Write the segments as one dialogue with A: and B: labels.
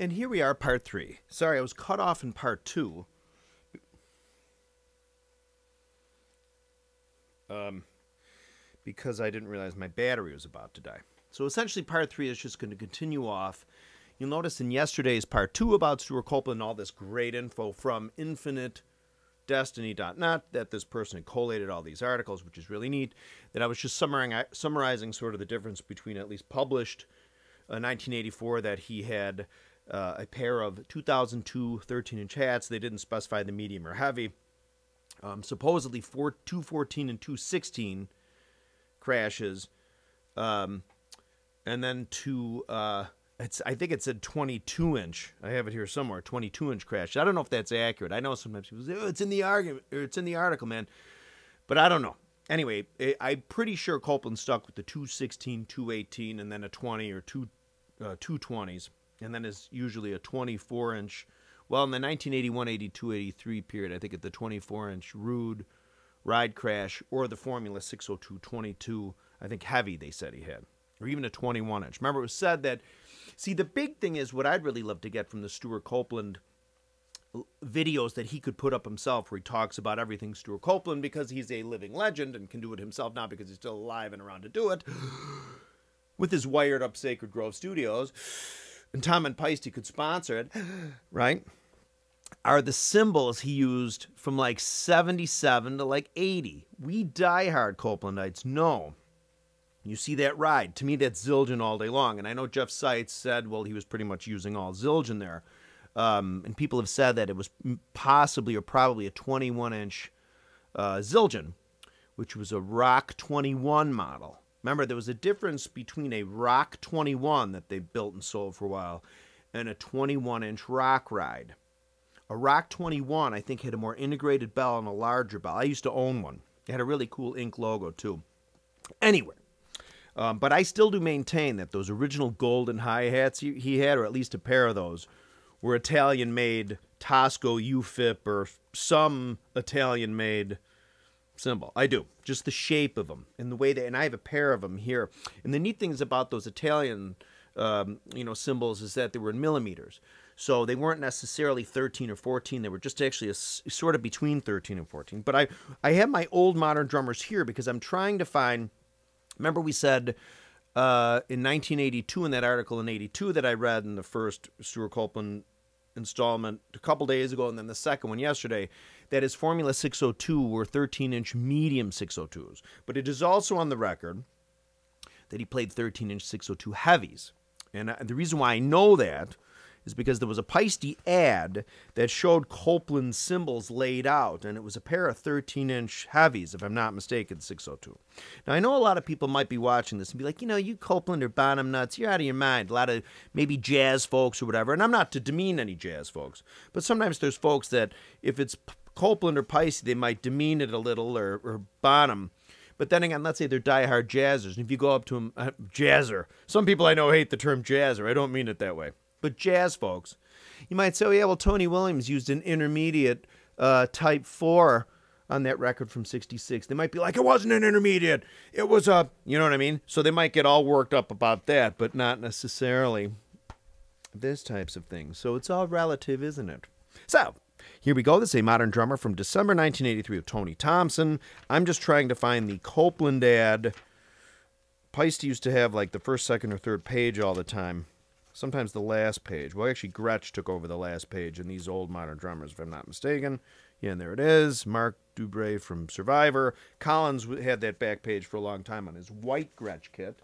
A: And here we are, part 3. Sorry, I was cut off in part 2. Because I didn't realize my battery was about to die. So essentially part 3 is just going to continue off. You'll notice in yesterday's part 2 about Stewart Copeland and all this great info from infinitedestiny.net that this person had collated all these articles, which is really neat, that I was just summarizing sort of the difference between at least published 1984 that he had a pair of 2002 13-inch hats. They didn't specify the medium or heavy. Supposedly 214 and 216 crashes. And then I think it said 22-inch. I have it here somewhere, 22-inch crash. I don't know if that's accurate. I know sometimes people say, oh, it's in the argument, or it's in the article, man. But I don't know. Anyway, I'm pretty sure Copeland stuck with the 216, 218, and then a 20 or two 220s. And then is usually a 24-inch. Well, in the 1981, 82, 83 period, I think at the 24-inch Rude ride crash or the Formula 602 22, I think heavy they said he had. Or even a 21-inch. Remember, it was said that, see, the big thing is what I'd really love to get from the Stewart Copeland videos that he could put up himself where he talks about everything Stewart Copeland because he's a living legend and can do it himself, not because he's still alive and around to do it, with his wired up Sacred Grove Studios, and Tom and Peisty could sponsor it, right, are the symbols he used from like 77 to like 80. We diehard Copeland-ites know. You see that ride. To me, that's Zildjian all day long. And I know Jeff Seitz said, well, he was pretty much using all Zildjian there. And people have said that it was possibly or probably a 21-inch Zildjian, which was a Rock 21 model. Remember, there was a difference between a Rock 21 that they built and sold for a while and a 21-inch Rock ride. A Rock 21, I think, had a more integrated bell and a larger bell. I used to own one. It had a really cool ink logo, too. Anyway. But I still do maintain that those original golden hi-hats he had, or at least a pair of those, were Italian-made Tosco UFIP or some Italian-made symbol. I do. Just the shape of them and the way they, and I have a pair of them here. And the neat things about those Italian, symbols is that they were in millimeters. So they weren't necessarily 13 or 14. They were just actually sort of between 13 and 14. But I have my old modern drummers here because I'm trying to find. Remember we said in 1982 in that article in 82 that I read in the first Stewart Copeland installment a couple days ago and then the second one yesterday, that his Formula 602 were 13-inch medium 602s. But it is also on the record that he played 13-inch 602 heavies. And the reason why I know that is because there was a Peisty ad that showed Copeland's symbols laid out, and it was a pair of 13-inch heavies, if I'm not mistaken, 602. Now, I know a lot of people might be watching this and be like, you Copeland or Bonham nuts, you're out of your mind. A lot of maybe jazz folks or whatever, and I'm not to demean any jazz folks, but sometimes there's folks that if it's Copeland or Peisty, they might demean it a little, or Bonham. But then again, let's say they're diehard jazzers, and if you go up to them, jazzer. Some people I know hate the term jazzer. I don't mean it that way. But jazz folks, you might say, oh, yeah, well, Tony Williams used an intermediate type 4 on that record from 66. They might be like, it wasn't an intermediate. It was a, you know what I mean? So they might get all worked up about that, but not necessarily these types of things. So it's all relative, isn't it? So here we go. This is a modern drummer from December 1983 of Tony Thompson. I'm just trying to find the Copeland ad. Peisty used to have like the first, second, or third page all the time. Sometimes the last page. Well, actually, Gretsch took over the last page in these old modern drummers, if I'm not mistaken. Yeah, and there it is. Mark Dubray from Survivor. Collins had that back page for a long time on his white Gretsch kit,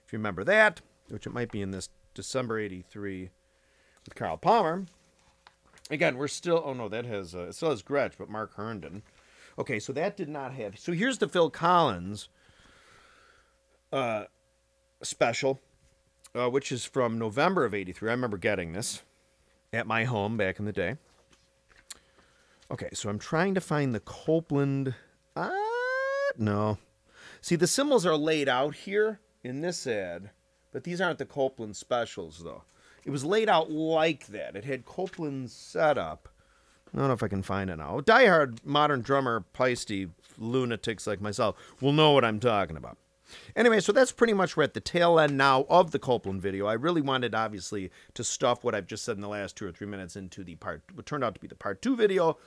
A: if you remember that, which it might be in this December 83 with Carl Palmer. Again, we're still, oh no, that has, it still has Gretsch, but Mark Herndon. Okay, so that did not have, so here's the Phil Collins special. Which is from November of 83. I remember getting this at my home back in the day. Okay, so I'm trying to find the Copeland. No. See, the symbols are laid out here in this ad, but these aren't the Copeland specials, though. It was laid out like that. It had Copeland's setup. I don't know if I can find it now. Diehard modern drummer, Peisty, lunatics like myself will know what I'm talking about. Anyway, so that's pretty much, we're at the tail end now of the Copeland video. I really wanted, obviously, to stuff what I've just said in the last 2 or 3 minutes into the what turned out to be the part 2 video,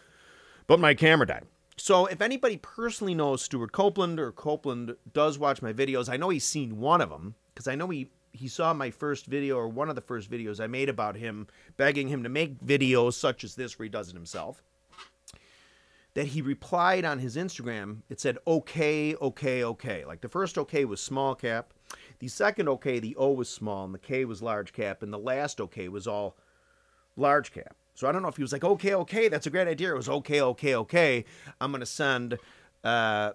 A: but my camera died. So if anybody personally knows Stewart Copeland, or Copeland does watch my videos, I know he's seen one of them, because I know he saw my first video, or one of the first videos I made about him, begging him to make videos such as this where he does it himself. That he replied on his Instagram, it said, okay, okay, okay. Like the first okay was small cap. The second okay, the O was small, and the K was large cap, and the last okay was all large cap. So I don't know if he was like, okay, okay, that's a great idea. It was okay, okay, okay. I'm going to send my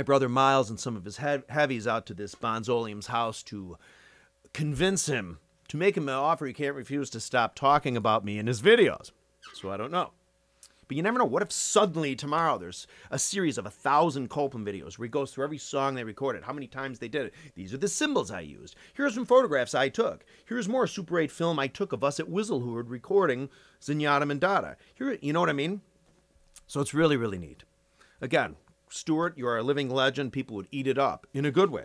A: brother Miles and some of his heavies out to this Bonzolium's house to convince him, to make him an offer he can't refuse, to stop talking about me in his videos. So I don't know. But you never know. What if suddenly tomorrow there's a series of 1,000 Copeland videos where he goes through every song they recorded, how many times they did it. These are the symbols I used. Here's some photographs I took. Here's more Super 8 film I took of us at Whistlehood recording Zenyatta Mandata. Here, you know what I mean? So it's really, really neat. Again, Stewart, you are a living legend. People would eat it up in a good way,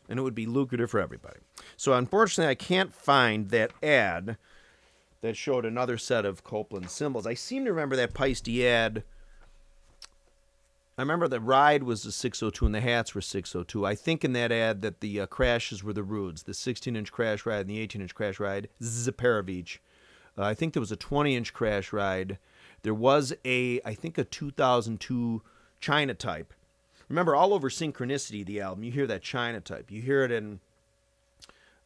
A: and it would be lucrative for everybody. So unfortunately, I can't find that ad that showed another set of Copeland symbols. I seem to remember that Peisty ad. I remember the ride was the 602 and the hats were 602. I think in that ad that the crashes were the Rudes, the 16-inch crash ride and the 18-inch crash ride. This is a pair of each. I think there was a 20-inch crash ride. There was I think a 2002 China type. Remember, all over Synchronicity, the album, you hear that China type. You hear it in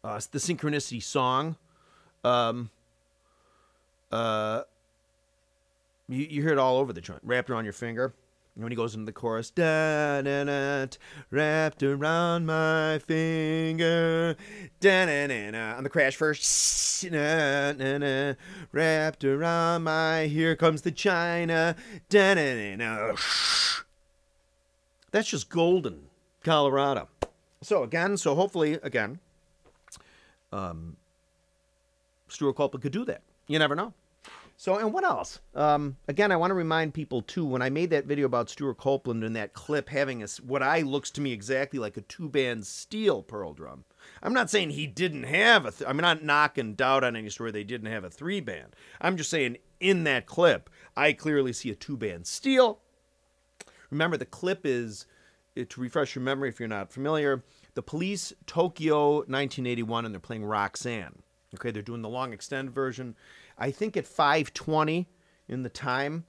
A: the Synchronicity song. You hear it all over the joint, wrapped around your finger. And when he goes into the chorus, da da da, wrapped around my finger, da da da da. On the crash first, da da da, wrapped around my. Here comes the China, da da da da. That's just golden, Colorado. So hopefully again, Stewart Copeland could do that. You never know. So, and what else? Again, I want to remind people, too, when I made that video about Stewart Copeland and that clip having what looks to me exactly like a 2-band steel pearl drum. I'm not saying he didn't have I'm not knocking doubt on any story they didn't have a 3-band. I'm just saying in that clip, I clearly see a 2-band steel. Remember, the clip is, to refresh your memory if you're not familiar, the Police, Tokyo, 1981, and they're playing Roxanne. Okay, they're doing the long extend version. I think at 5:20 in the time,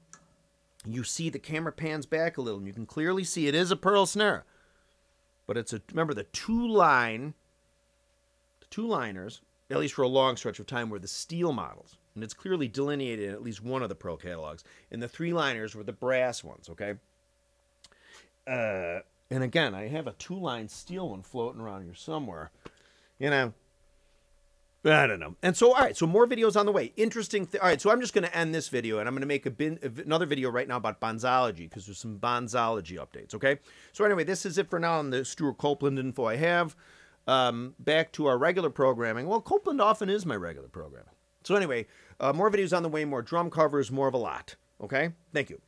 A: you see the camera pans back a little, and you can clearly see it is a pearl snare. But it's remember the two-liners, at least for a long stretch of time, were the steel models. And it's clearly delineated in at least one of the pearl catalogs. And the 3-liners were the brass ones, okay? And again, I have a 2-line steel one floating around here somewhere. You know, I don't know. And so, all right, so more videos on the way. Interesting. All right, so I'm just going to end this video, and I'm going to make another video right now about Bonzology, because there's some Bonzology updates, okay? So anyway, this is it for now on the Stewart Copeland info I have. Back to our regular programming. Well, Copeland often is my regular programming. So anyway, more videos on the way, more drum covers, more of a lot, okay? Thank you.